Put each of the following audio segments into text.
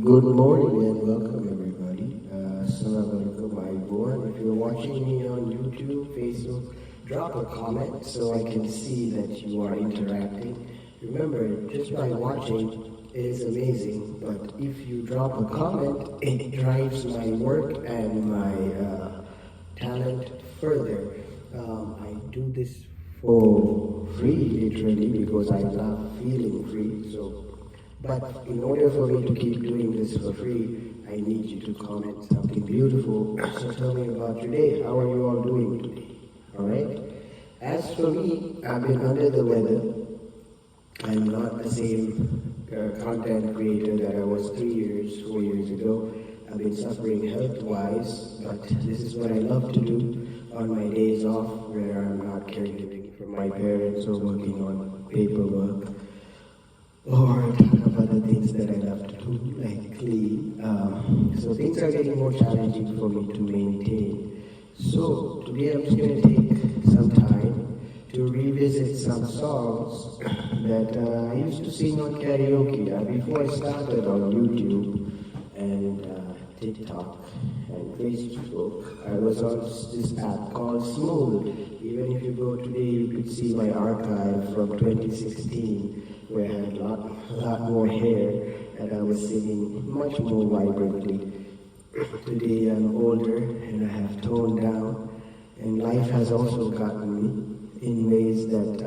Good morning and welcome everybody. Assalamualaikum everyone. If you're watching me on YouTube, Facebook, drop a comment so I can see that you are interacting. Remember, just by watching it is amazing, but if you drop a comment, it drives my work and my talent further. I do this for free, literally, because I love feeling free. But in order for me to keep doing this for free, I need you to comment something beautiful. So tell me about your day. How are you all doing today? All right? As for me, I've been under the weather. I'm not the same content creator that I was 4 years ago. I've been suffering health-wise, but this is what I love to do on my days off, where I'm not caregiving for my parents or working on paperwork, or a ton of other things that I love to do, like clean. So things are getting more challenging for me to maintain. So today I'm just going to take some time to revisit some songs that I used to sing on karaoke before I started on YouTube and TikTok and Facebook. I was on this app called Smooth. Even if you go today, you could see my archive from 2016. Where I had a lot more hair and I was singing much more vibrantly. Today I'm older and I have toned down, and life has also gotten me in ways that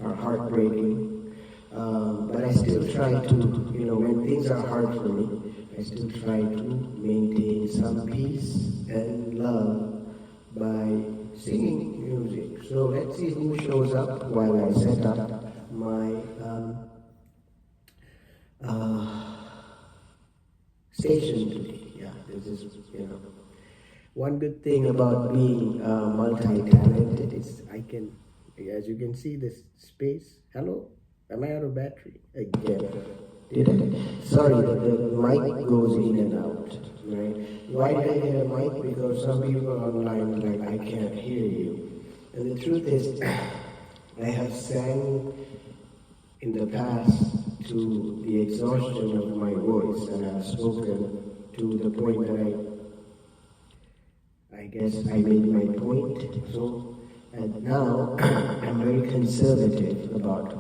are heartbreaking. But I still try to, when things are hard for me, I still try to maintain some peace and love by singing music. So let's see who shows up while I set up my station today. Yeah, this is, one good thing about being multi-talented is I can, as you can see this space. Hello? Am I out of battery? Again. Did I? Sorry, the mic goes in and out, right? Why did I get a mic? Because some people online are like, I can't hear you. And the truth is, I have sang in the past to the exhaustion of my voice, and I've spoken to the point that I guess I made my point. So, and now I'm very conservative about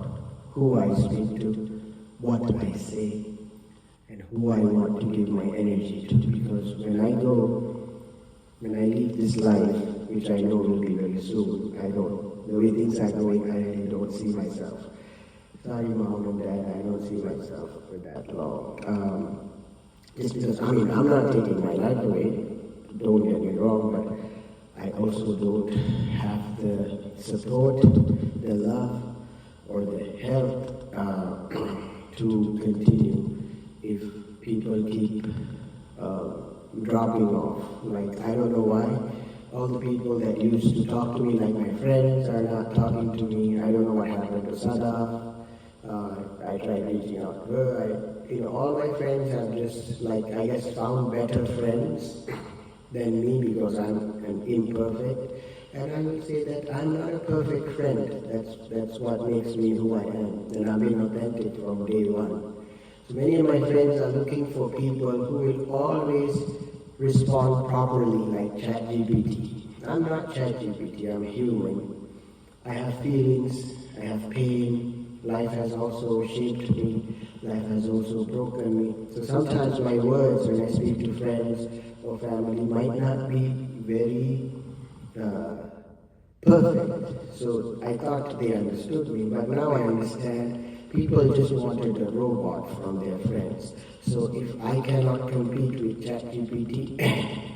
who I speak to, what I say, and who I want to give my energy to, because when I leave this life, which I know will be very soon, the way things are going, I really don't see myself. Sorry, Mom and Dad, I don't see myself for that long. Just because, I'm not taking my life away, don't get me wrong, but I also don't have the support, the love, or the help to continue if people keep dropping off. Like, I don't know why. All the people that used to talk to me, like my friends, are not talking to me. I don't know what happened to Sada. I tried reaching out to her. All my friends have just, I guess, found better friends than me because I'm an imperfect. And I will say that I'm not a perfect friend. That's what makes me who I am. And I've been authentic from day one. So many of my friends are looking for people who will always respond properly, like ChatGPT. I'm not ChatGPT, I'm human. I have feelings, I have pain. Life has also shaped me. Life has also broken me. So sometimes my words when I speak to friends or family might not be very perfect. So I thought they understood me, but now I understand people just wanted a robot from their friends. So if I cannot compete with ChatGPT,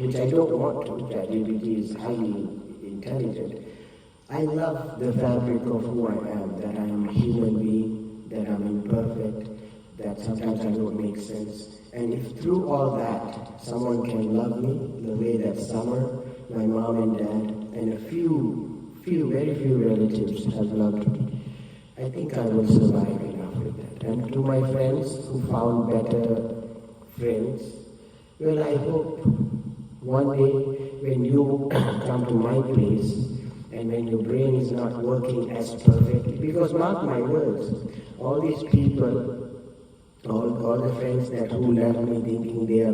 which I don't want to, ChatGPT is highly intelligent, I love the fabric of who I am, that I am a human being, that I'm imperfect, that sometimes I don't make sense. And if through all that, someone can love me the way that Summer, my mom and dad, and very few relatives have loved me, I think I will survive enough with that. And to my friends who found better friends, well, I hope one day when you come to my place, and when your brain is not working as perfectly, because mark my words, all these people All the friends that who left me thinking they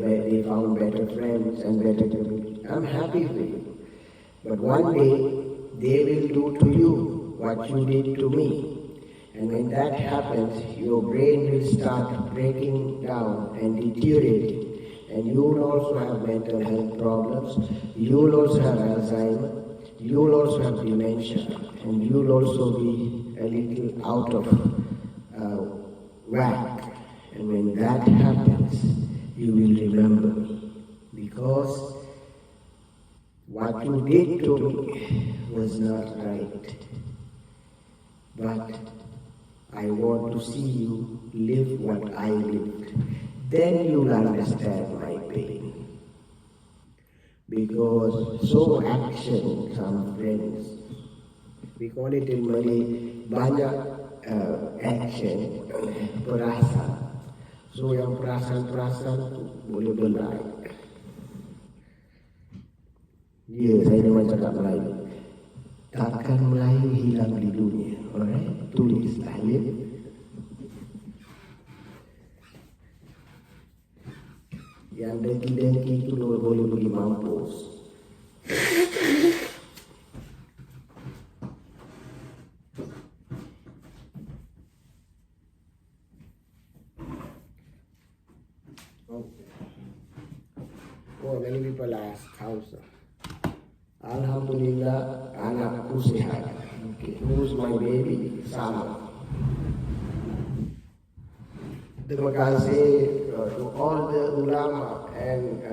found better friends and better community. I'm happy for you. But one day they will do to you what you did to me. And when that happens, your brain will start breaking down and deteriorating. And you will also have mental health problems. You will also have Alzheimer. You will also have dementia. And you will also be a little out of whack. And when that happens, you will remember me. Because what you did to me was not right. But I want to see you live what I lived. Then you'll understand my pain. Because so action comes friends. We call it in Malay, banyak action, perasaan. So yang perasaan-perasaan tu boleh belai. Ya, saya memang cakap Melayu. Takkan Melayu hilang di dunia. Alright? Tulislah ya. Yang dengki-dengki itu boleh pergi mampus. Oh, many people ask, how's alhamdulillah, anakku sehat. Okay. Who's my baby? Sama. Terima kasih to all the ulama and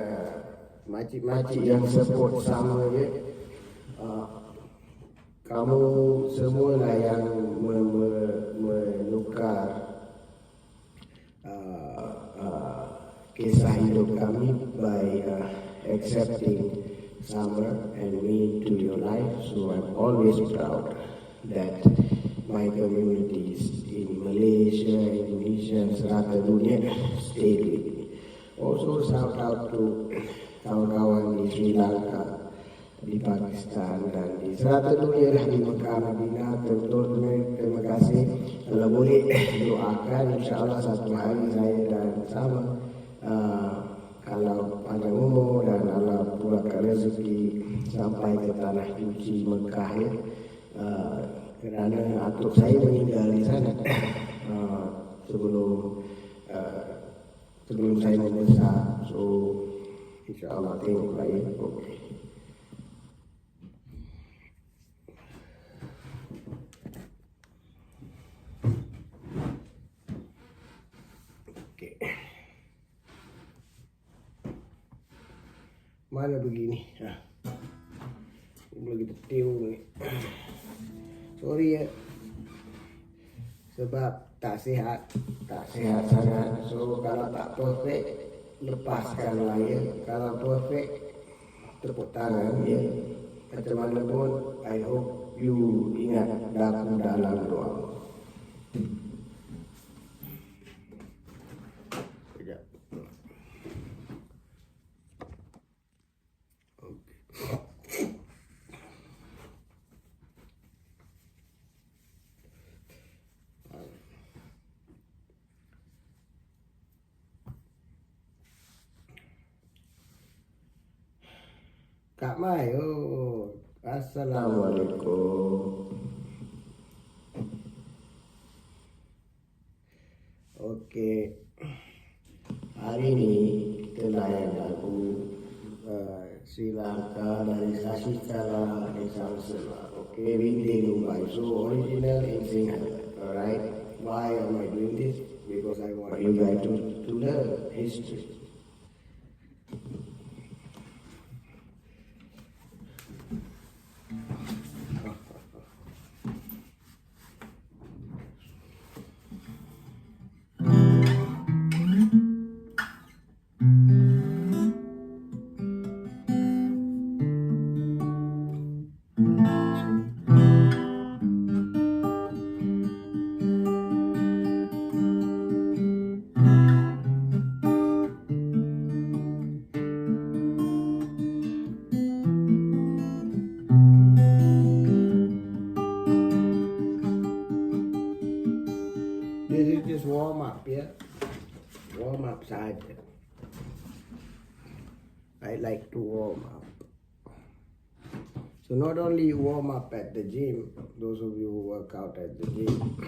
makcik-makcik yang support sama ya. Kamu semualah yang menukar kisah hidup kami by accepting Summer and me to your life. So I'm always proud that my communities in Malaysia, Indonesia, and serata dunia stayed with me. Also shout out to kawan-kawan di Sri Lanka, di Pakistan, dan di serata dunia lah, di Mekah, Madinah. Terima kasih. Kalau boleh doakan, insyaAllah satu hari saya dan Sama kalau panjang umur dan Allah buatkan rezeki sampai ke tanah suci Mekah ya. Kerana atuk saya meninggal di sana sebelum saya membesar. So insyaAllah tengoklah ya. Okay. Mana begini? Ini lagi detail ni. Sorry ya. Sebab tak sihat sangat. So kalau tak perfect, lepaskanlah ya. Kalau perfect, tepuk tangan ya. Macam mana pun, I hope you ingat dalam doa. Kak Mai, oh, assalamualaikum. Okey, hari ini kita layan lagu Sri Lanka dari Sasikala dari Samsela. Okey, Vinde Numbai. So original in Sinhala. Alright. Why am I doing this? Because I want you guys to learn history. warm up side. I like to warm up. So not only you warm up at the gym, those of you who work out at the gym,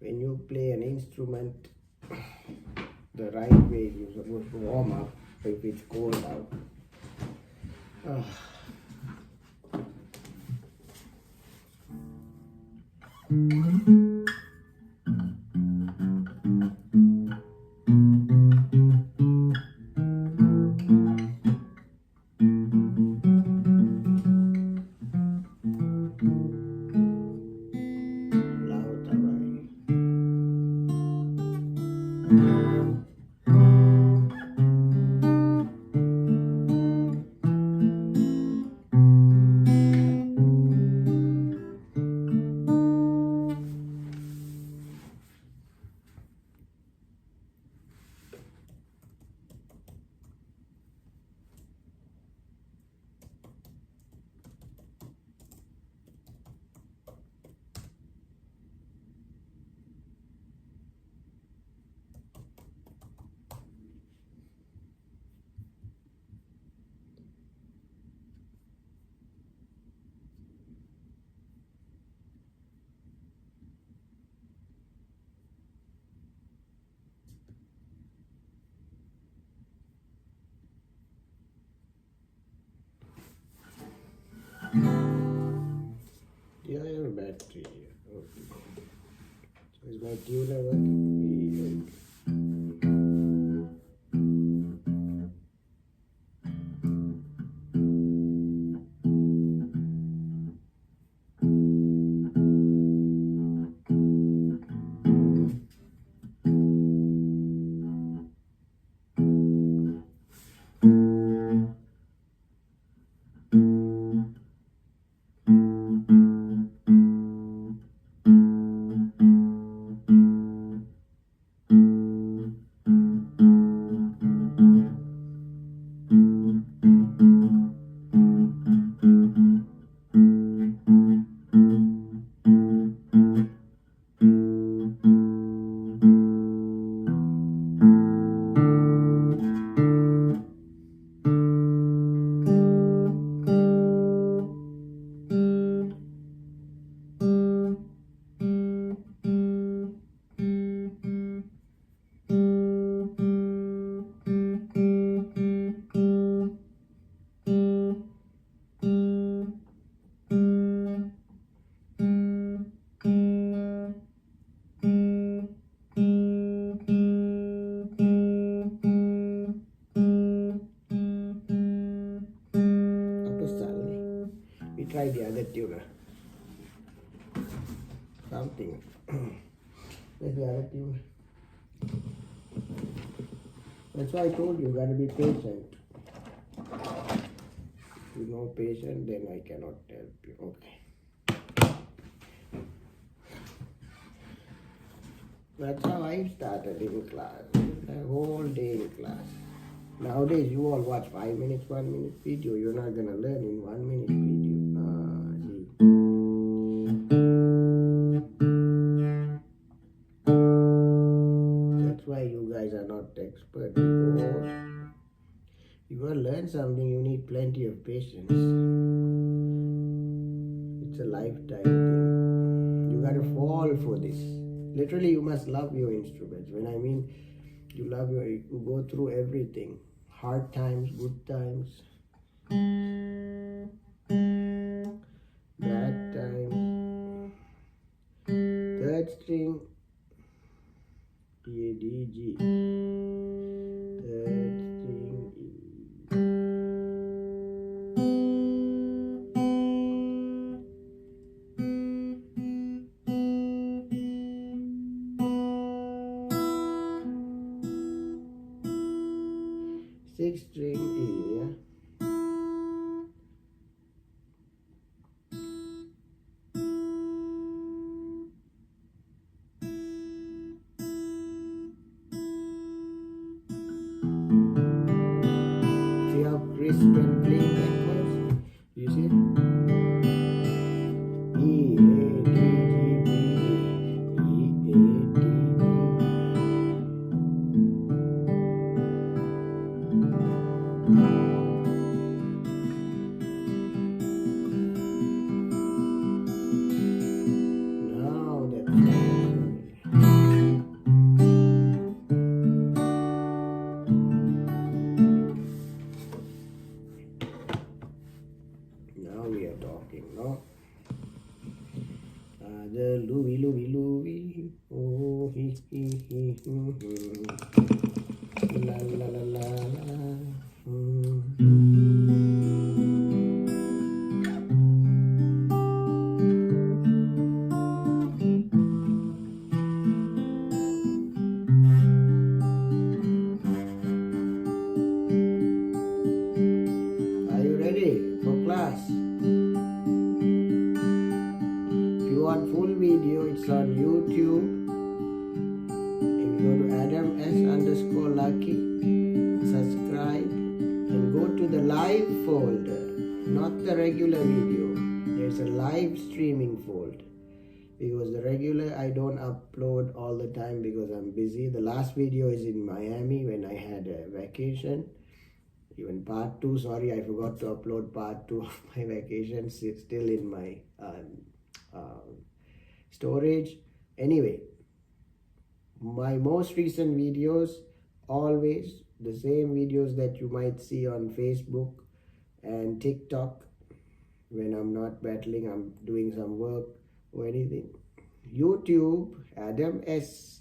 when you play an instrument, the right way you're supposed to warm up if it's cold out. Yeah, I have a battery here. Okay. So is my tuner working? We try the other tuner. Something. Where's the other tuner? That's why I told you, gotta be patient. If you're not patient, then I cannot help you. Okay. That's how I started in class. The whole day in class. Nowadays, you all watch 5 minutes, 1 minute video. You're not gonna learn in 1 minute video. See. That's why you guys are not expert, because you gotta learn something. You need plenty of patience. It's a lifetime thing. You gotta fall for this. Literally, you must love your instruments. When I mean you love you go through everything. Hard times, good times, bad times. Third string, E, D, G. Third string, E. Sixth string, E, yeah. See how crisp and clean that was? You see? E, A, D, G, B, E, A, D, G, B. Now that now we are talking, no? The Louie, Louie, Louie. Oh, he. La la la la la. Are you ready for class? If you want full video, it's on YouTube. If you go to Adam S_Lucky, subscribe and go to the live folder, not the regular video. There's a live streaming folder. Because the regular I don't upload all the time because I'm busy. The last video is in Miami when I had a vacation. Even part 2, sorry, I forgot to upload part 2 of my vacation. It's still in my storage. Anyway, my most recent videos, always the same videos that you might see on Facebook and TikTok when I'm not battling, I'm doing some work or anything. YouTube, Adam S_Lucky,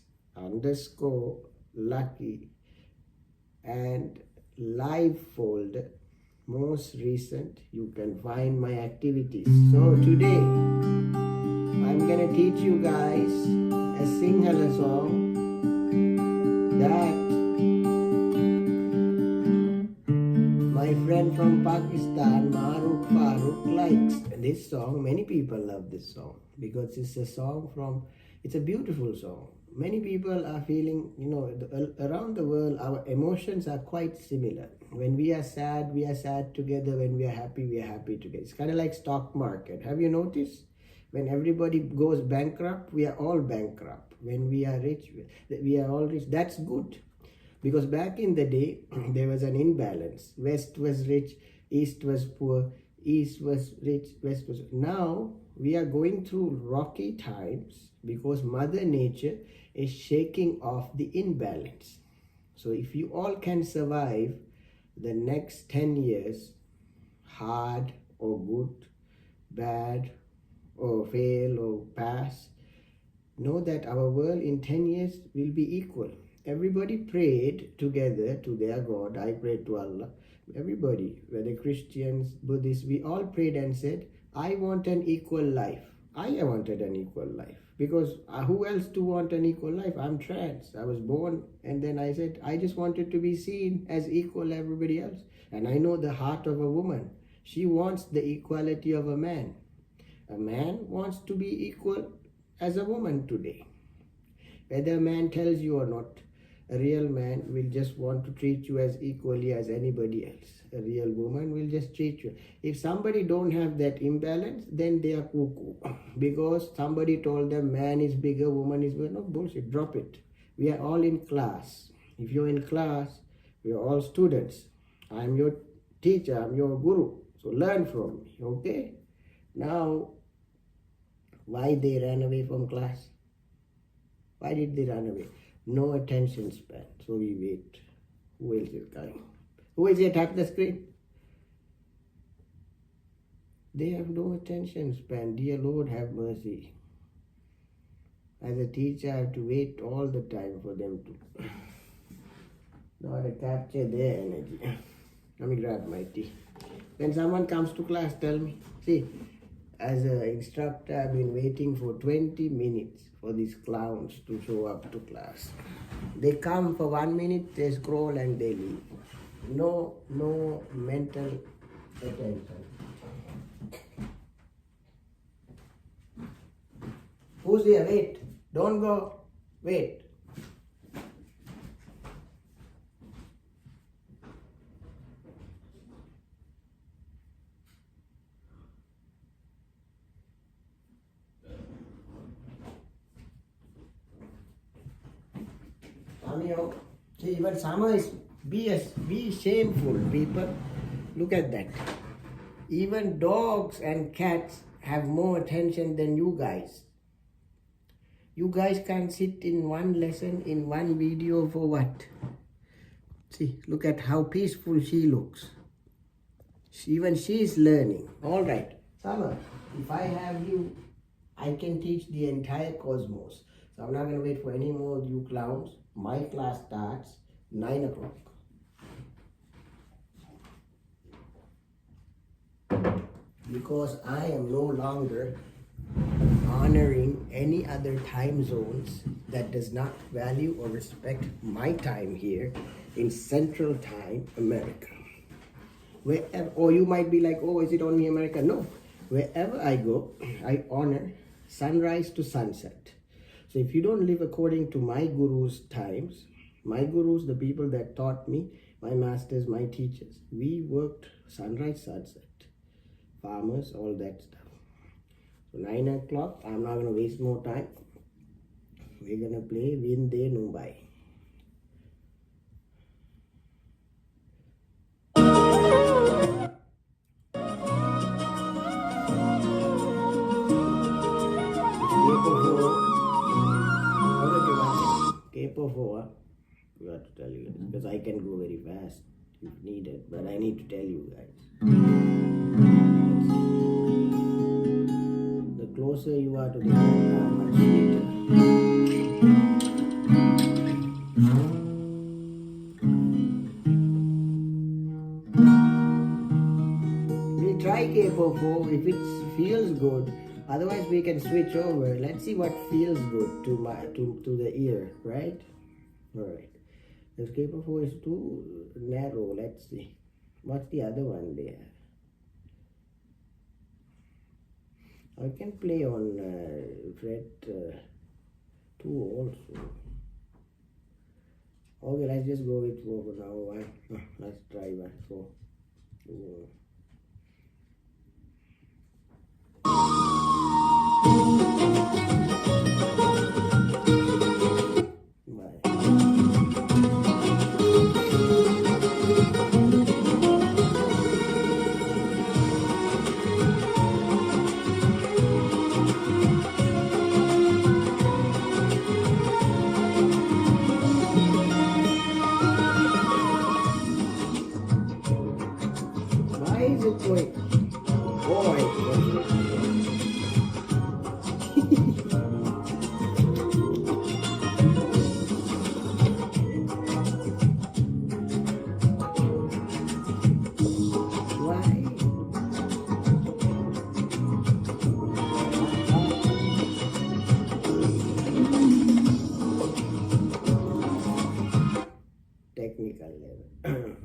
and live folder, most recent, you can find my activities. So today I'm gonna teach you guys a Sinhala song that my friend from Pakistan, Farooq likes. This song, many people love this song because it's a song from, it's a beautiful song. Many people are feeling, around the world, our emotions are quite similar. When we are sad together. When we are happy together. It's kind of like stock market. Have you noticed? When everybody goes bankrupt, we are all bankrupt. When we are rich, we are all rich. That's good. Because back in the day, there was an imbalance. West was rich, East was poor, East was rich, West was... Now, we are going through rocky times because Mother Nature is shaking off the imbalance. So if you all can survive the next 10 years, hard or good, bad or fail or pass, know that our world in 10 years will be equal. Everybody prayed together to their God. I prayed to Allah. Everybody, whether Christians, Buddhists, we all prayed and said, I want an equal life. I wanted an equal life. Because who else to want an equal life? I'm trans. I was born and then I said, I just wanted to be seen as equal everybody else. And I know the heart of a woman. She wants the equality of a man. A man wants to be equal as a woman today. Whether a man tells you or not, a real man will just want to treat you as equally as anybody else. A real woman will just treat you. If somebody don't have that imbalance, then they are cuckoo. Because somebody told them man is bigger, woman is bigger. No, bullshit, drop it. We are all in class. If you're in class, we are all students. I'm your teacher, I'm your guru. So learn from me, okay? Now, why they ran away from class? Why did they run away? No attention span. So we wait. Who else is coming? Who is here? Tap the screen. They have no attention span. Dear Lord, have mercy. As a teacher, I have to wait all the time for them to not to capture their energy. Let me grab my tea. When someone comes to class, tell me. See, as an instructor, I've been waiting for 20 minutes for these clowns to show up to class. They come for 1 minute, they scroll and they leave. No mental attention. Who's there? Wait. Don't go. Wait. Come here. See, even summer is be shameful, people. Look at that. Even dogs and cats have more attention than you guys. You guys can't sit in one lesson, in one video for what? See, look at how peaceful she looks. Even she is learning. All right, Summer, if I have you, I can teach the entire cosmos. So I'm not going to wait for any more of you clowns. My class starts 9 o'clock. Because I am no longer honoring any other time zones that does not value or respect my time here in Central Time America. Wherever, or you might be like, oh, is it only America? No. Wherever I go, I honor sunrise to sunset. So if you don't live according to my guru's times, my gurus, the people that taught me, my masters, my teachers, we worked sunrise, sunset, farmers, all that stuff. So 9 o'clock, I'm not going to waste more time. We're going to play Vinde, Numbai. K4, I got to tell you guys, because I can go very fast if needed, but I need to tell you guys. The closer you are to the camera, much sweeter. We'll try K4 if it feels good. Otherwise, we can switch over. Let's see what feels good to the ear, right? All right. This K4 is too narrow. Let's see. What's the other one there? I can play on fret 2 also. Okay, let's just go with 4 for now. Let's try 4. Why is it going? Oh my God. Technical level.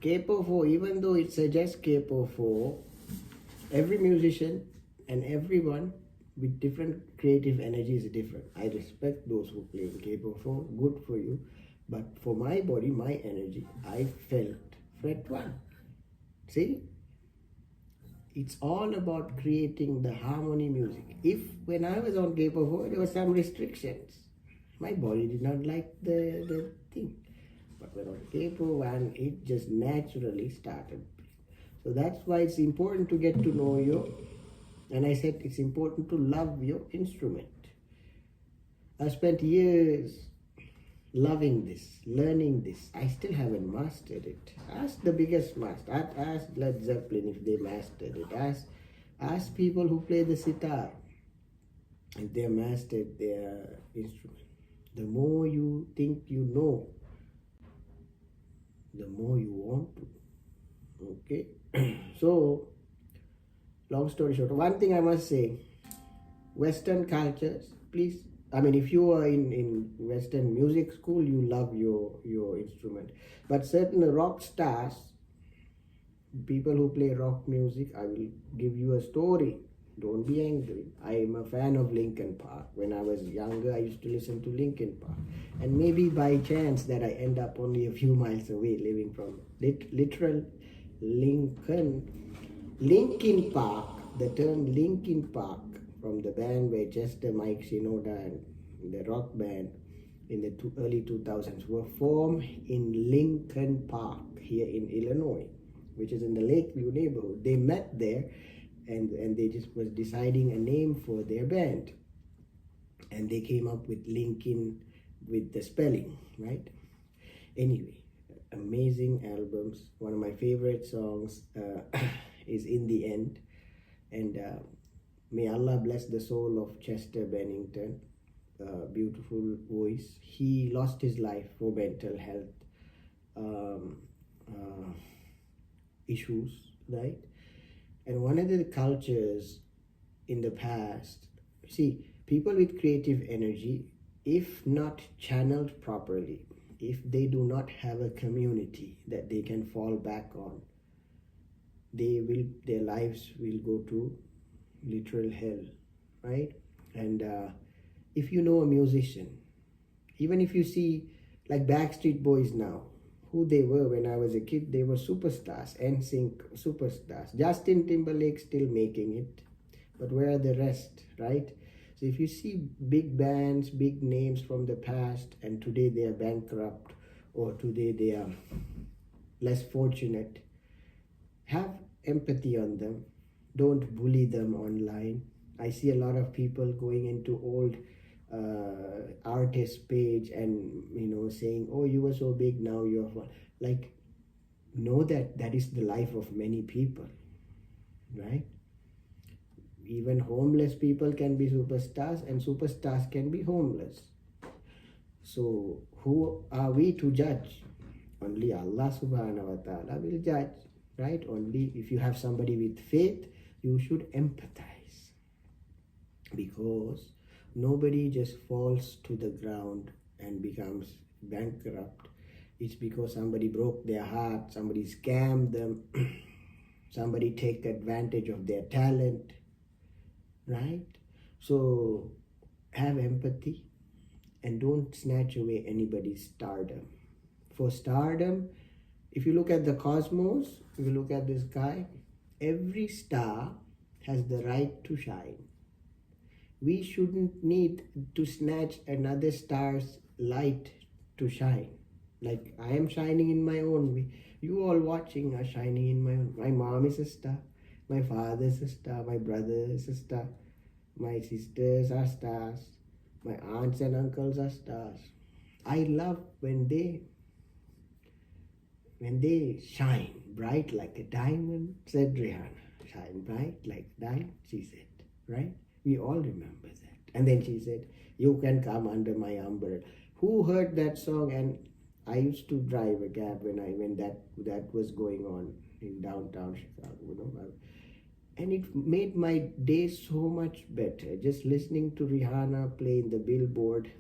K4, even though it suggests K4, every musician and everyone with different creative energy is different. I respect those who play K4, good for you. But for my body, my energy, I felt fret 1. See? It's all about creating the harmony music. If when I was on K4, there were some restrictions. My body did not like the thing. when I was K1, it just naturally started. So that's why it's important to get to know your, and I said it's important to love your instrument. I spent years loving this, learning this. I still haven't mastered it. Ask the biggest master. Ask Led Zeppelin if they mastered it. Ask people who play the sitar if they mastered their instrument. The more you think you know, the more you want to. Okay? So, long story short, one thing I must say, Western cultures, please, I mean, if you are in Western music school, you love your instrument. But certain rock stars, people who play rock music, I will give you a story. Don't be angry. I am a fan of Linkin Park. When I was younger, I used to listen to Linkin Park. And maybe by chance that I end up only a few miles away living from literal Linkin Park, the term Linkin Park from the band where Chester, Mike Shinoda and the rock band in the early 2000s were formed in Lincoln Park here in Illinois, which is in the Lakeview neighborhood. They met there and they just was deciding a name for their band. And they came up with Lincoln with the spelling, right? Anyway, amazing albums. One of my favorite songs is In the End. And may Allah bless the soul of Chester Bennington. Beautiful voice. He lost his life for mental health issues, right? And one of the cultures in the past, see, people with creative energy, if not channeled properly, if they do not have a community that they can fall back on, their lives will go to literal hell, right? And if you know a musician, even if you see like Backstreet Boys now, who they were when I was a kid, they were superstars, NSYNC superstars. Justin Timberlake still making it, but where are the rest, right? So if you see big bands, big names from the past, and today they are bankrupt, or today they are less fortunate, have empathy on them. Don't bully them online. I see a lot of people going into old artist page and saying, oh, you were so big, now you're like, know that is the life of many people, right? Even homeless people can be superstars, and superstars can be homeless. So who are we to judge? Only Allah subhanahu wa ta'ala will judge, right? Only if you have somebody with faith, you should empathize, because nobody just falls to the ground and becomes bankrupt. It's because somebody broke their heart, somebody scammed them, somebody take advantage of their talent, right? So have empathy and don't snatch away anybody's stardom. For stardom, if you look at the cosmos, if you look at the sky, every star has the right to shine. We shouldn't need to snatch another star's light to shine. Like I am shining in my own way. You all watching are shining in my own. My mom is a star. My father is a star. My brother is a star. My sisters are stars. My aunts and uncles are stars. I love when they shine bright like a diamond, said Rihanna. Shine bright like a diamond, she said, right? We all remember that. And then she said, you can come under my umbrella. Who heard that song? And I used to drive a cab when that was going on in downtown Chicago, and it made my day so much better. Just listening to Rihanna play in the billboard,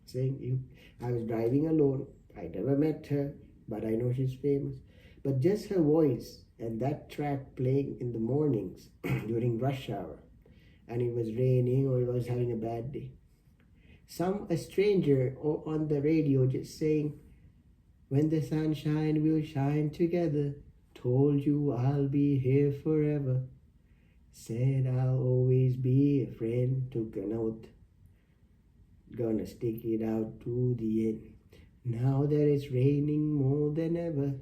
saying, I was driving alone. I never met her, but I know she's famous. But just her voice and that track playing in the mornings during rush hour, and it was raining or it was having a bad day. A stranger on the radio just saying, when the sunshine will shine together, told you I'll be here forever, said I'll always be a friend, took an oath, gonna stick it out to the end. Now that it's raining more than ever,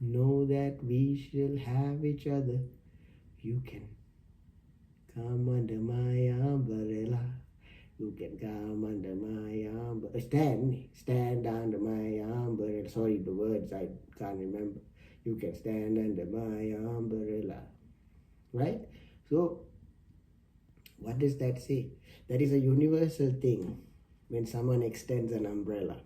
know that we shall have each other. You can come under my umbrella. You can come under my umbrella. Stand under my umbrella. Sorry, the words I can't remember. You can stand under my umbrella. Right? So, what does that say? That is a universal thing when someone extends an umbrella.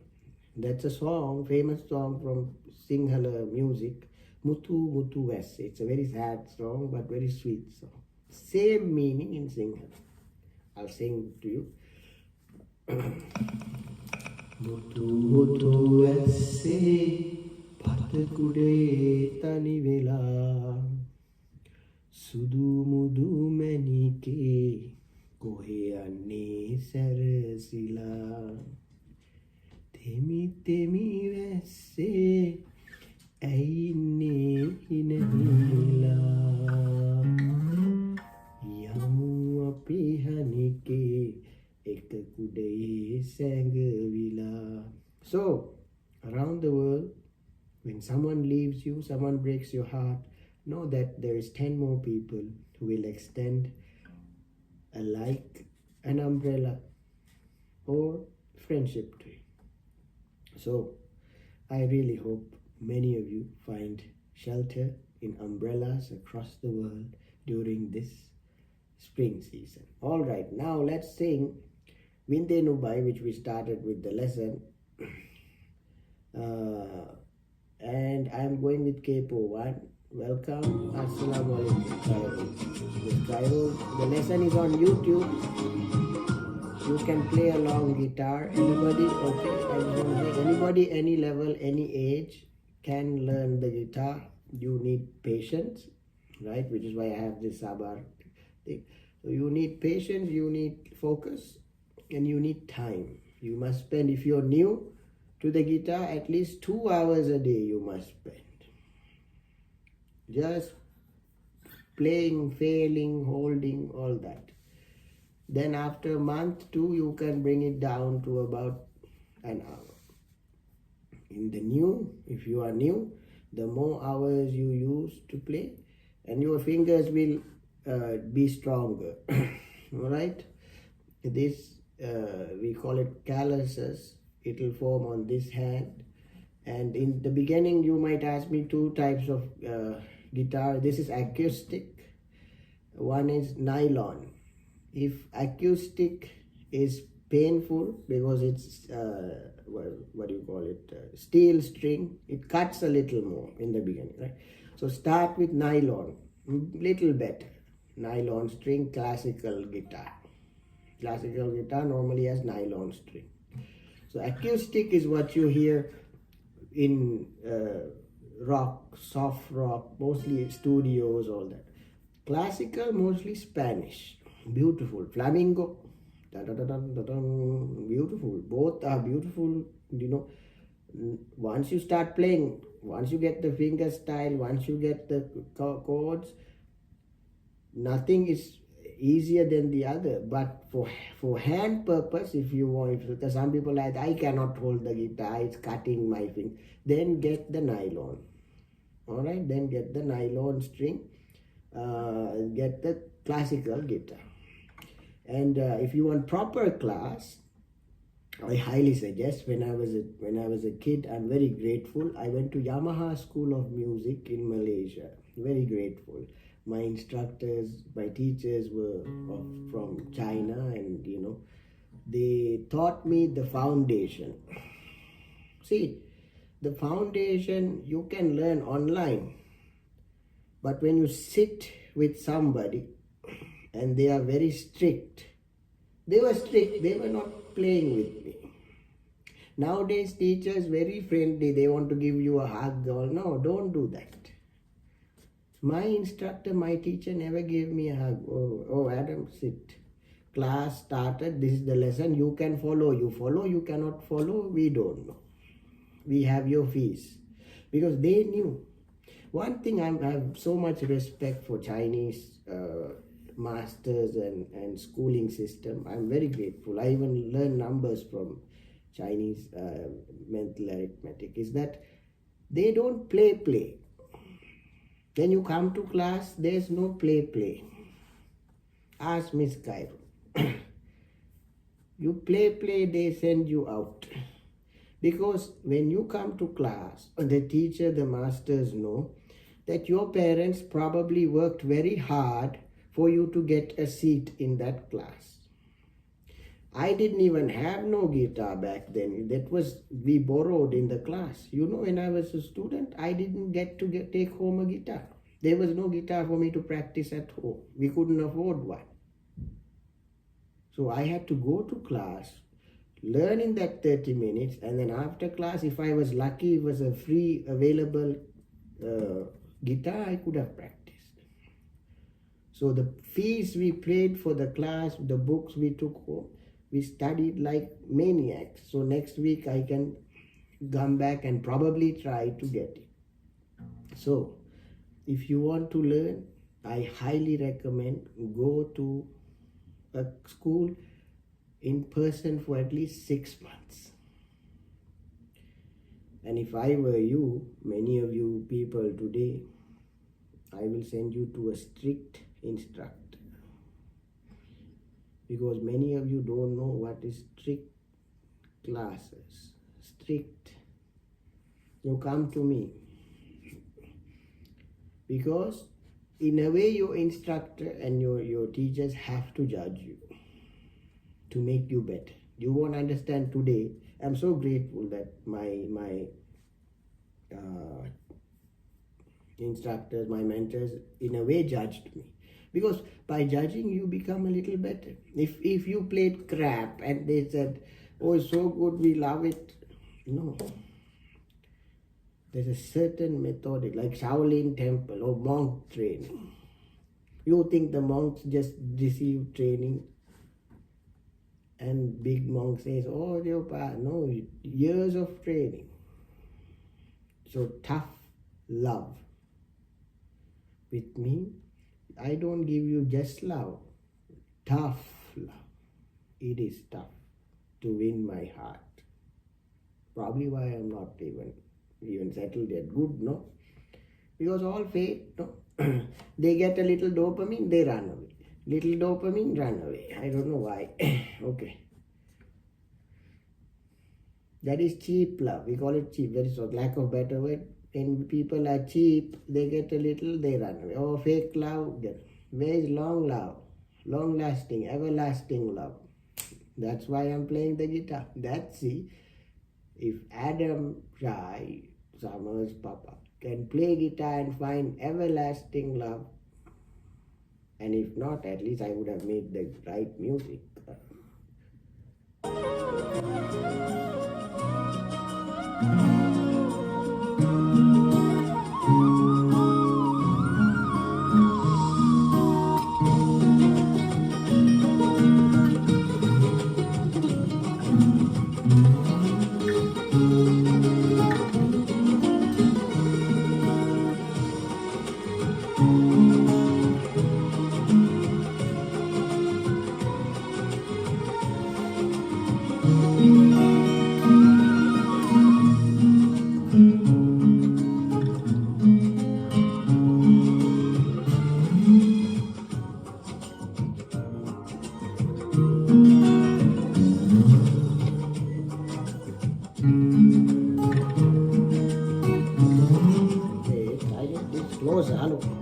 That's a song, famous song from Sinhala music, Muthu Muthu Wes. It's a very sad song, but very sweet song. Same meaning in Sinhala. I'll sing to you. Muthu Muthu Wes Patakude Tani Vela Sudu Mudu Manike Kohe Anne Sarasila Temi Temi Vesse Aine Hinahila Yamu Apihanike Ekakude Sangavila. So, around the world, when someone leaves you, someone breaks your heart, know that there is 10 more people who will extend an umbrella or friendship to you. So I really hope many of you find shelter in umbrellas across the world during this spring season. All right, now let's sing Vinde Numbai, which we started with the lesson. And I'm going with Capo 1. Welcome. Assalamu alaikum. Cairo. The lesson is on YouTube. You can play along guitar. Anybody, okay, I just want to say, anybody, any level, any age can learn the guitar. You need patience, right? Which is why I have this sabar thing. So you need patience, you need focus, and you need time. You must spend, if you're new to the guitar, at least 2 hours a day you must spend. Just playing, failing, holding, all that. Then after a month, 2, you can bring it down to about an hour. If you are new, the more hours you use to play, and your fingers will be stronger. All right? This, we call it calluses. It will form on this hand. And in the beginning, you might ask me 2 types of guitar. This is acoustic. One is nylon. If acoustic is painful because it's, what do you call it, steel string, it cuts a little more in the beginning, right? So start with nylon, little better. Nylon string, classical guitar. Classical guitar normally has nylon string. So acoustic is what you hear in rock, soft rock, mostly studios, all that. Classical, mostly Spanish. Beautiful. Flamenco. Beautiful. Both are beautiful. You know, once you start playing, once you get the finger style, once you get the chords, nothing is easier than the other. But for hand purpose, if you want, because some people like, I cannot hold the guitar, it's cutting my finger, then get the nylon. All right, then get the nylon string, get the classical guitar. And if you want proper class, I highly suggest, when I was a kid, I'm very grateful. I went to Yamaha School of Music in Malaysia. Very grateful. My instructors, my teachers were from China, and you know, they taught me the foundation. See, the foundation you can learn online, but when you sit with somebody and they are very strict, they were strict, they were not playing with me. Nowadays, teachers very friendly, they want to give you a hug. Or no, don't do that. My instructor, my teacher never gave me a hug. Oh, Adam, sit. Class started, this is the lesson, you can follow. You follow, you cannot follow, we don't know. We have your fees. Because they knew. One thing, I have so much respect for Chinese masters and schooling system. I'm very grateful. I even learn numbers from Chinese mental arithmetic, is that they don't play. When you come to class, there's no play. Ask Miss Cairo. You play, they send you out. Because when you come to class, the teacher, the masters know that your parents probably worked very hard for you to get a seat in that class. I didn't even have no guitar back then. We borrowed in the class. When I was a student, I didn't get to take home a guitar. There was no guitar for me to practice at home. We couldn't afford one. So I had to go to class, learn in that 30 minutes, and then after class, if I was lucky, it was a free available guitar, I could have practiced. So the fees we paid for the class, the books we took home, we studied like maniacs. So next week I can come back and probably try to get it. So if you want to learn, I highly recommend go to a school in person for at least 6 months. And if I were you, many of you people today, I will send you to a strict instructor. Because many of you don't know what is strict classes. Strict. You come to me. Because in a way your instructor and your teachers have to judge you to make you better. You won't understand today. I'm so grateful that my instructors, my mentors, in a way judged me. Because by judging, you become a little better. If you played crap and they said, oh, it's so good, we love it. No. There's a certain method, like Shaolin temple or monk training. You think the monks just receive training and big monk says, oh, no, years of training. So tough love. With me, I don't give you just love, tough love. It is tough to win my heart. Probably why I'm not even settled yet. Good, no? Because all fake, no? They get a little dopamine, they run away. Little dopamine, run away. I don't know why. Okay. That is cheap love. We call it cheap. There is a lack of better word. When people are cheap, they get a little, they run away. Oh, fake love. Where is long love? Long lasting, everlasting love. That's why I'm playing the guitar. If Adam Rai, Summers Papa, can play guitar and find everlasting love, and if not, at least I would have made the right music.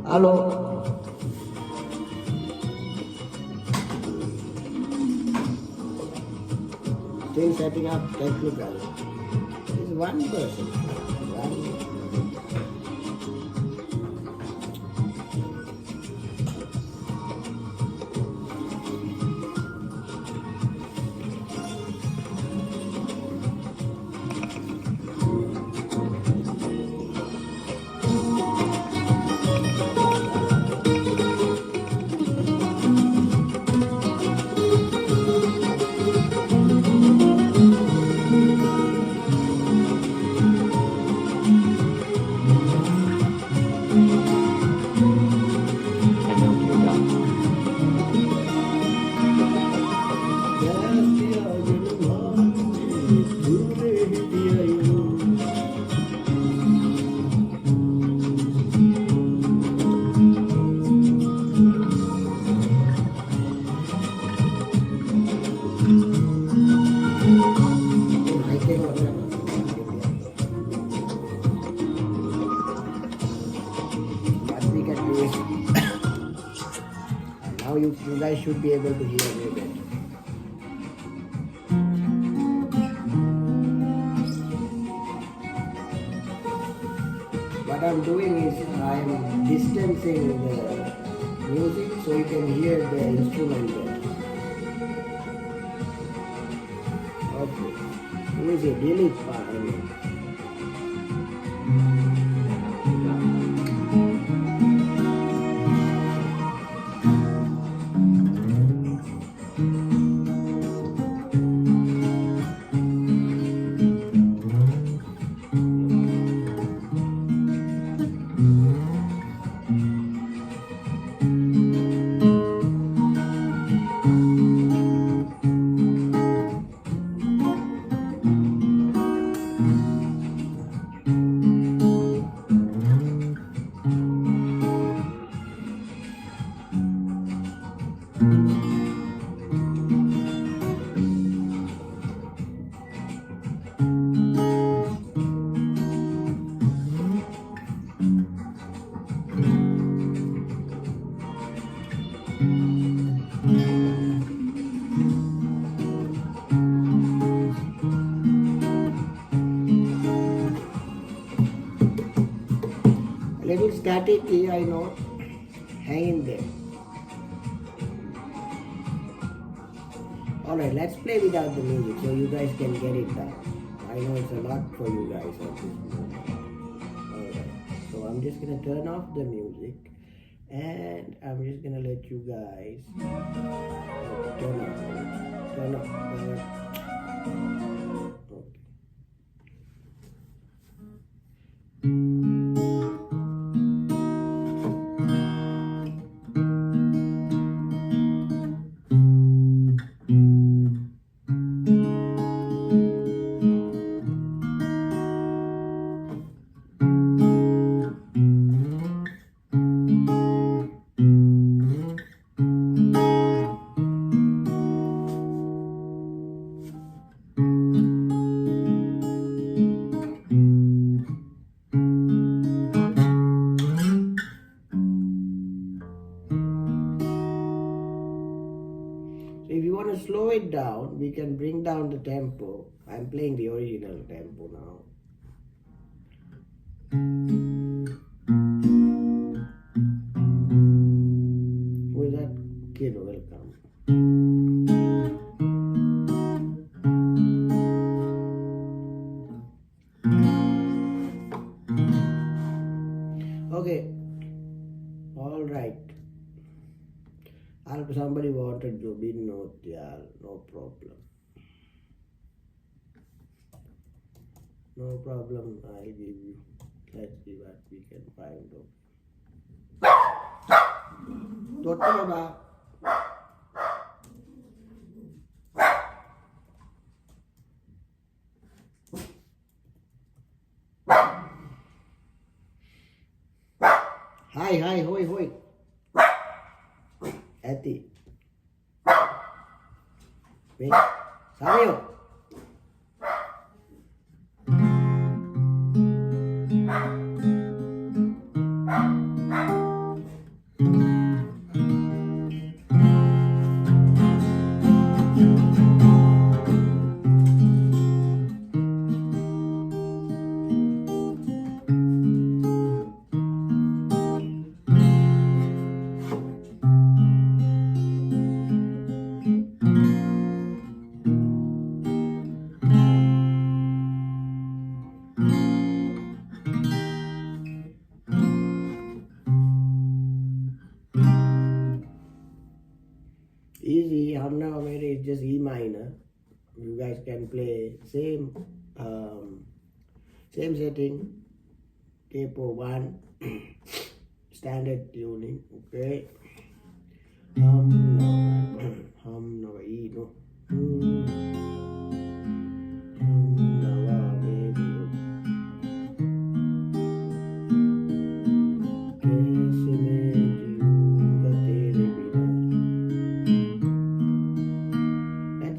Hello. Still setting up technical. It's one person. Now you guys should be able to hear me better. What I'm doing is I'm distancing the music so you can hear the instrument better. Okay. Who is it? Delete file. A little staticky, I know. Hang in there. Alright, let's play without the music so you guys can get it down. I know it's a lot for you guys at this moment. Alright, so I'm just gonna turn off the music and I'm just gonna let you guys turn off. Okay. If you want to slow it down, we can bring down the tempo. I'm playing the original tempo now. Who is that kid? Welcome. Okay. All right. Somebody wanted to be note, yeah, no problem. No problem, I'll give you. Let's see what we can find out. Hi, hoi. Eti. Wait, Samuel. Easy, Hamna Mere is just E minor. You guys can play same setting, capo 1, standard tuning, okay. Hum no E no.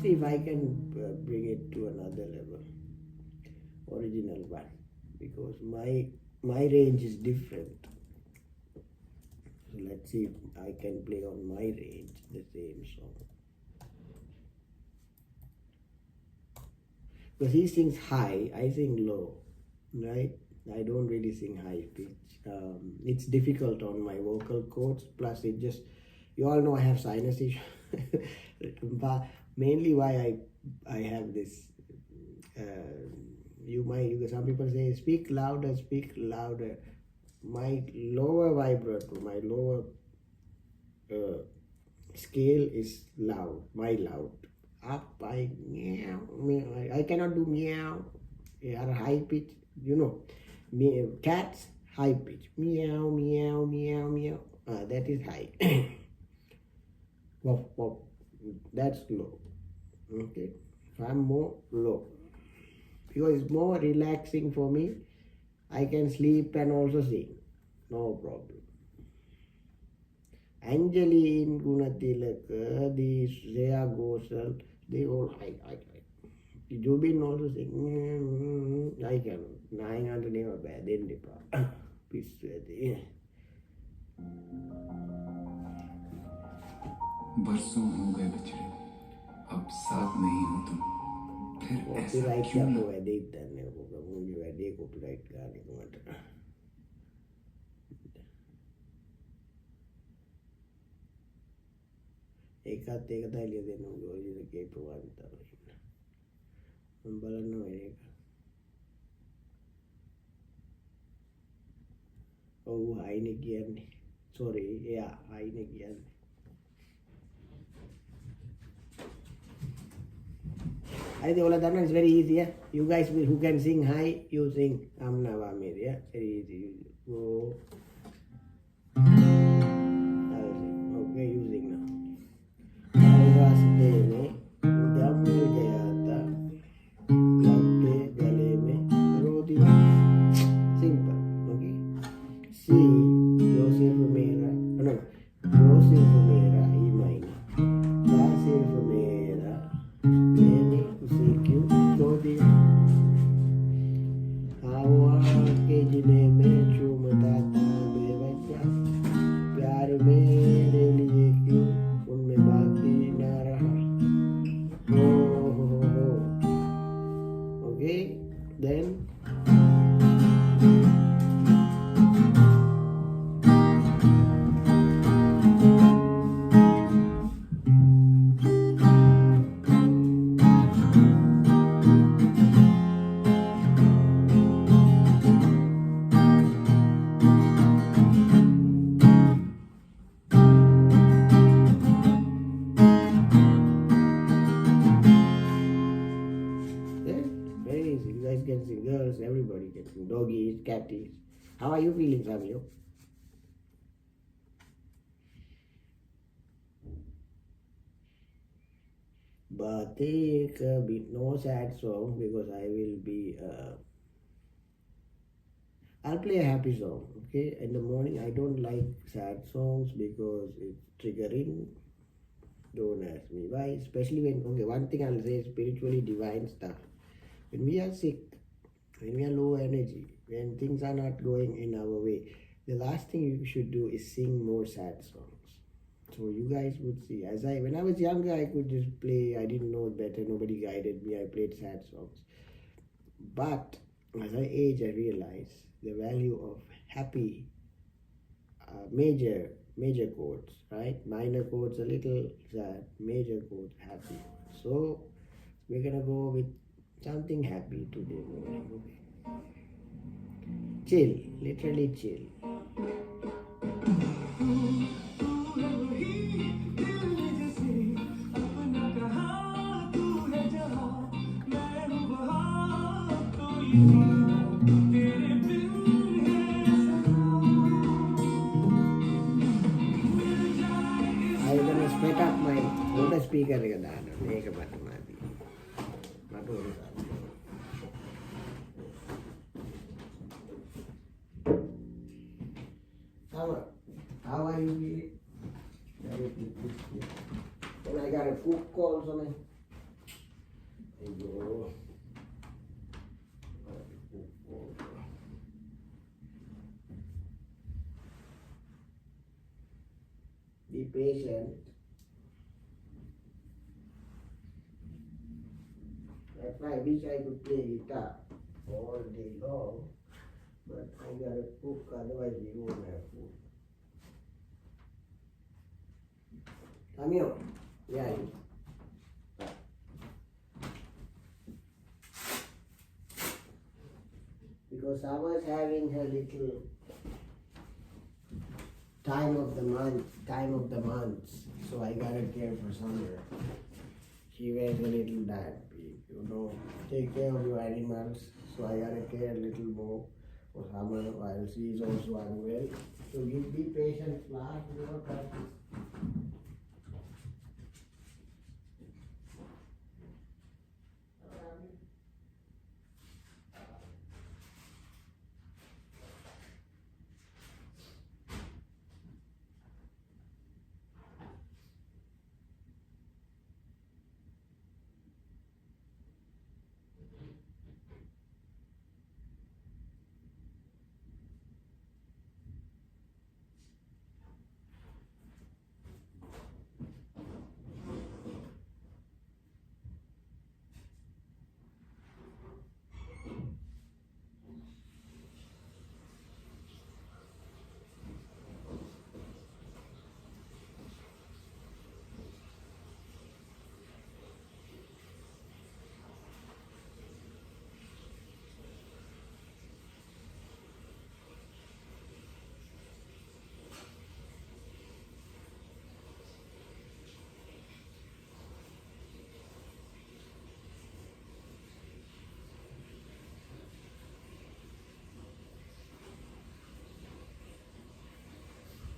If I can bring it to another level, original one, because my range is different. So let's Let's see if I can play on my range the same song. Because he sings high, I sing low, right? I don't really sing high pitch. It's difficult on my vocal cords. Plus, it just, you all know I have sinus issue. But mainly why I have this. Some people say speak louder, speak louder. My lower vibrato, my lower scale is loud, my loud. Up, I meow, meow. I cannot do meow or high pitch, cats high pitch, meow, meow, meow, meow. That is high. Wop, wop. That's low. Okay, so I'm more low because it's more relaxing for me. I can sleep and also sing, no problem. Angeline, Gunatilaka, the Shreya Ghosal, they all high. Jubin also sing. I can. 900 never bad. Then the peace. बरसों हो गए बिछड़े, अब साथ नहीं हो तुम, फिर ऐसा क्यों ना? Copyright गाने को मत. एक लिया देना होगा के प्रवाहिता हम බලන්න මේක. ඔව් හයිනේ කියන්නේ. sorry එයා හයිනේ කියන්නේ. I think all of that is very easy. Yeah? You guys who can sing high, you sing Amna Vamir. Yeah? Very easy. Go. Okay, you sing now. Simple. Okay? C, Joseph Mera. No, Joseph Mera, E minor. La Silva Mera. CQ, Godi. Awa ke jine mein chumata bevacha. प्यार मेरे लिए क्यों उनमें बाकी ना रहा. हो. Okay, then. Girls, everybody can sing. Doggies, catties. How are you feeling, Samuel? But take a bit no sad song because I will be. I'll play a happy song. Okay, in the morning I don't like sad songs because it's triggering. Don't ask me why. Especially when one thing I'll say is spiritually divine stuff. When we are sick. When we are low energy, when things are not going in our way, the last thing you should do is sing more sad songs. So you guys would see, when I was younger, I could just play, I didn't know better, nobody guided me, I played sad songs. But as I age, I realize the value of happy, major chords, right? Minor chords a little sad, major chords happy. So we're gonna go with something happy today morning. Okay. Chill, literally chill. I'm gonna split up my water speaker. How are you feeling? Then I got a food call on it. There you go. be patient. That's why I wish I could play guitar all day long, but I gotta cook, otherwise we won't have food. Come here. Yeah. Because Summer's having her little time of the months, so I gotta care for Summer. She wears a little diaper, take care of your animals, so I gotta care a little more for Summer while she is also unwell. So be patient, class, practice.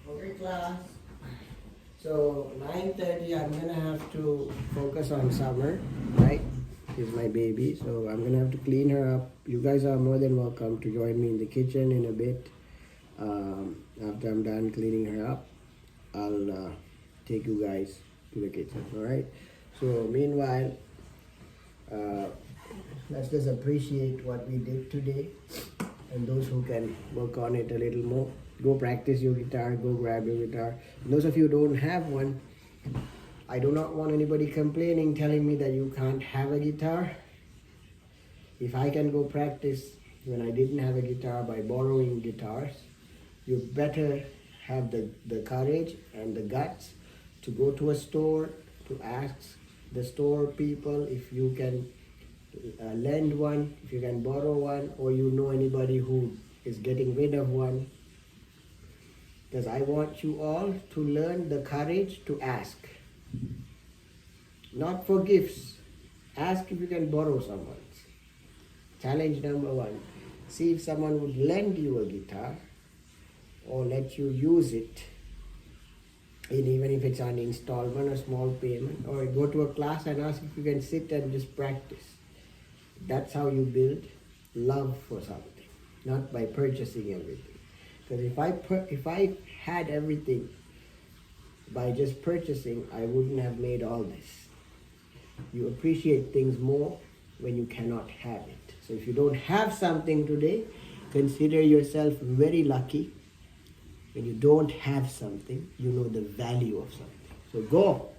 Okay, class. So 9:30, I'm gonna have to focus on Summer, right? She's my baby, so I'm gonna have to clean her up. You guys are more than welcome to join me in the kitchen in a bit. After I'm done cleaning her up, I'll take you guys to the kitchen. All right. So meanwhile, let's just appreciate what we did today, and those who can work on it a little more. Go practice your guitar, go grab your guitar. Those of you who don't have one, I do not want anybody complaining, telling me that you can't have a guitar. If I can go practice when I didn't have a guitar by borrowing guitars, you better have the courage and the guts to go to a store, to ask the store people if you can lend one, if you can borrow one, or you know anybody who is getting rid of one. Because I want you all to learn the courage to ask. Not for gifts. Ask if you can borrow someone's. Challenge number 1. See if someone would lend you a guitar or let you use it. And even if it's an installment or small payment. Or go to a class and ask if you can sit and just practice. That's how you build love for something. Not by purchasing everything. Because if I had everything by just purchasing, I wouldn't have made all this. You appreciate things more when you cannot have it. So if you don't have something today, consider yourself very lucky. When you don't have something, you know the value of something. So go.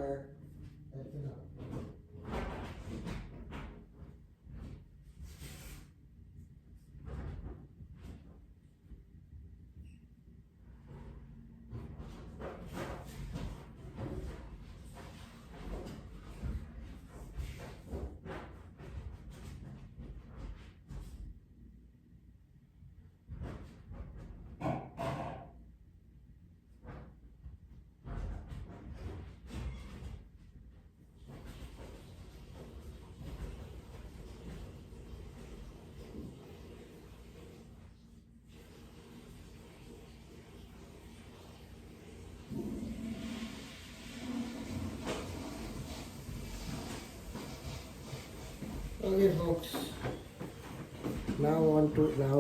Summer. That's enough. Okay, folks. Now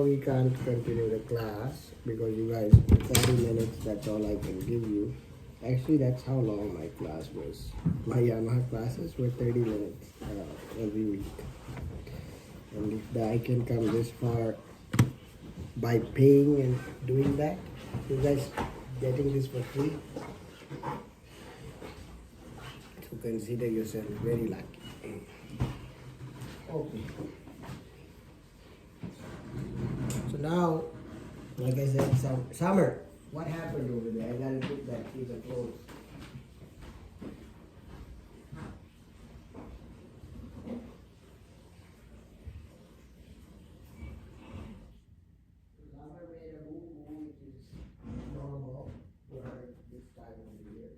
we can't continue the class because you guys 30 minutes. That's all I can give you. Actually, that's how long my class was. My Yamaha classes were 30 minutes every week. And if I can come this far by paying and doing that, you guys getting this for free. So consider yourself very lucky. Okay. So now, like I said, Summer, what happened over there? I gotta put that piece of clothes. Summer made a boo-boo, which is normal for her this time of the year.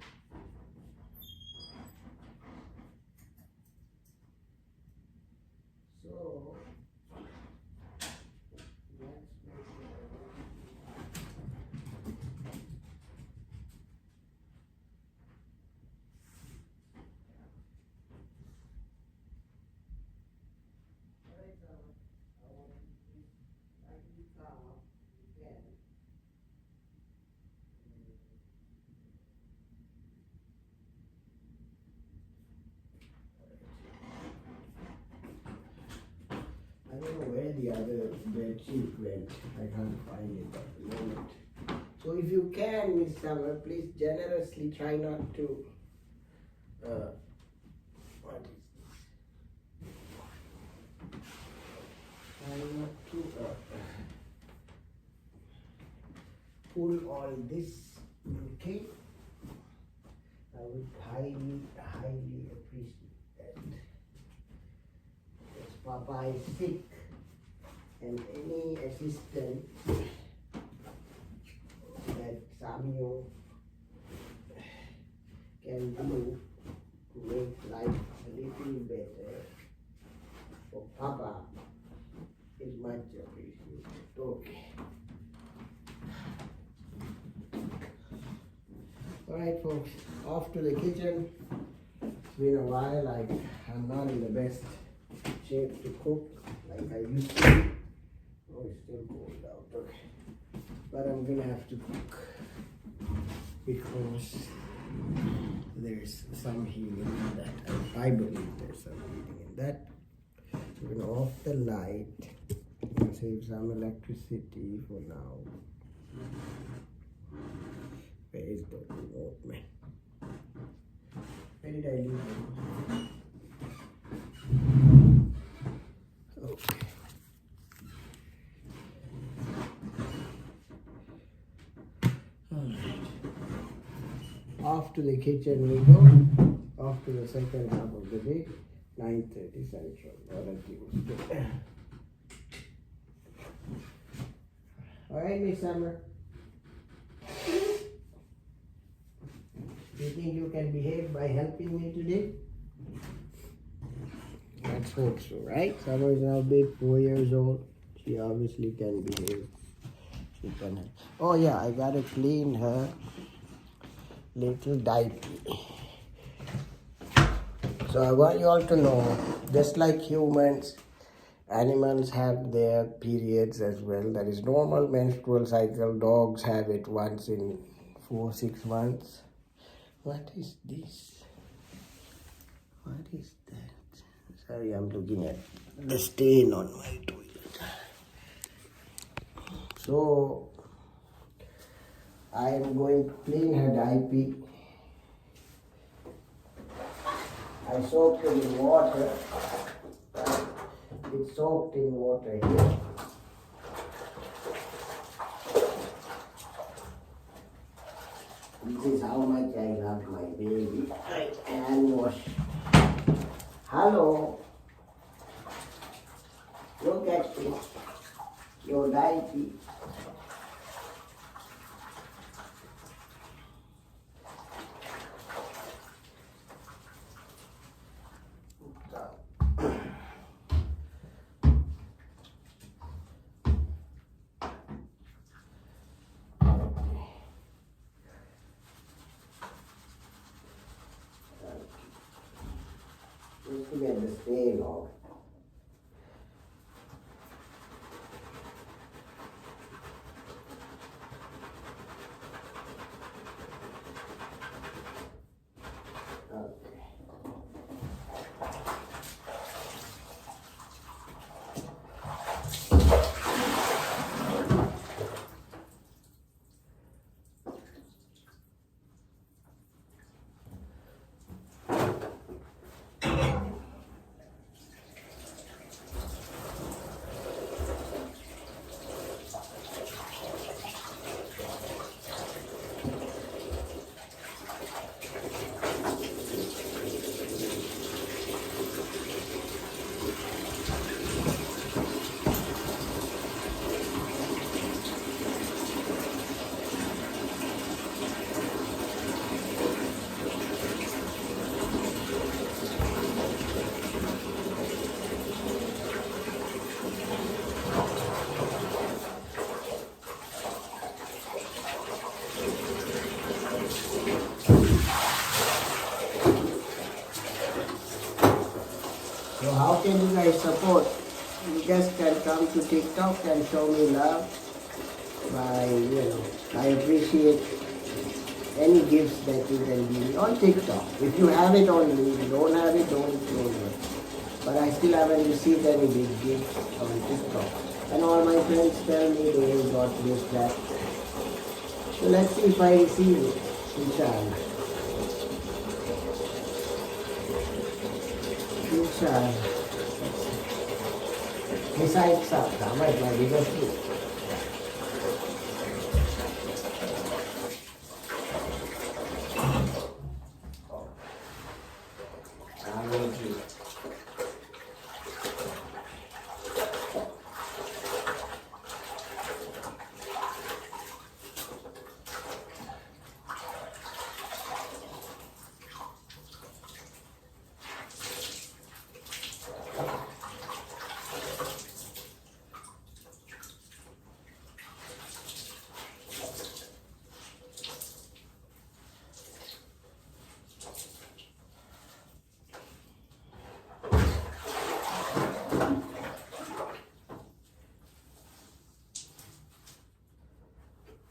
So, let's make sure. Alright, I want you to try to be calm. You can. I don't know where the other bed sheet went. I can't find it at the moment. So if you can, Miss Summer, please generously try not to. What is this? Try not to pull all this. Okay. I would highly appreciate that. Because Papa is sick, and any assistance that Samio can do to make life a little better for Papa is much appreciated. Okay. Alright folks, off to the kitchen. It's been a while, I'm not in the best shape to cook like I used to be. Oh, it's still cold out, okay. But I'm gonna have to cook because there's some healing in that. I believe there's some healing in that. So we're gonna off the light and save some electricity for now. Where is the remote, man? Where did I leave it? Okay. Alright. Off to the kitchen we go. Off to the second half of the day. 9:30 Central. Alright, Miss Summer. Do you think you can behave by helping me today? Let's hope so, right? Summer is now big, 4 years old. She obviously can behave. She can help. Oh yeah, I gotta clean her little diaper. So I want you all to know, just like humans, animals have their periods as well. That is normal menstrual cycle. Dogs have it once in 4-6 months. What is this? What is that? Sorry, I'm looking at the stain on my toilet. So, I am going to clean her diaper. I soaked it in water. It's soaked in water here. This is how much I love my baby. Hand wash. Hello. Look at this. Your diaper. Just to get the stain off. So how can you guys support? You guys can come to TikTok and show me love by, I appreciate any gifts that you can give me on TikTok. If you have it only, if you don't have it, don't worry. But I still haven't received any big gifts on TikTok. And all my friends tell me they got this, that. So let's see if I receive it, inshallah. Inshallah. Besides that, my biggest gift.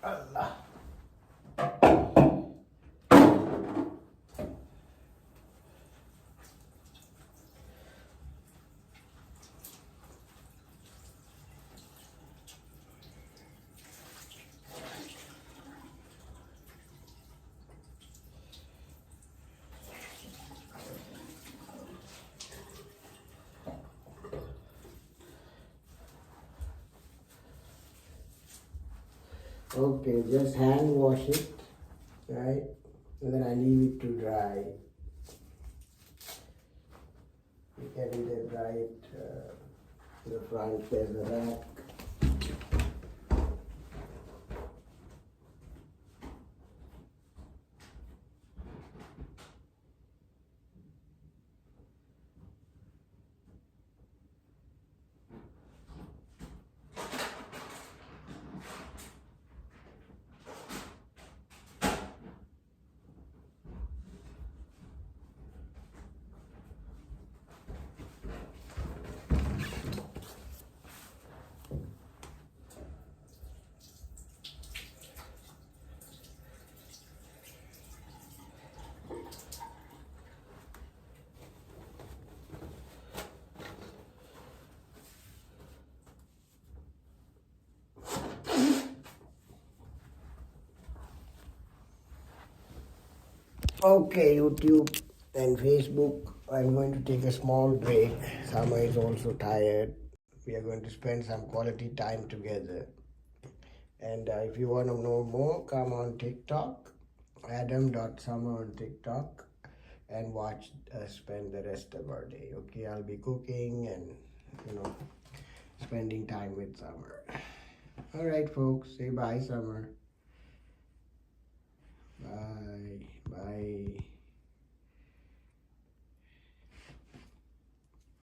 Allah. Okay, just hand wash it, right? And then I leave it to dry. You can either dry it in the front, there's the rack. Okay, YouTube and Facebook. I'm going to take a small break. Summer is also tired. We are going to spend some quality time together. And if you want to know more, come on TikTok, adam.summer on TikTok, and watch us spend the rest of our day. Okay, I'll be cooking and, spending time with Summer. All right, folks, say bye, Summer. Bye. Bye.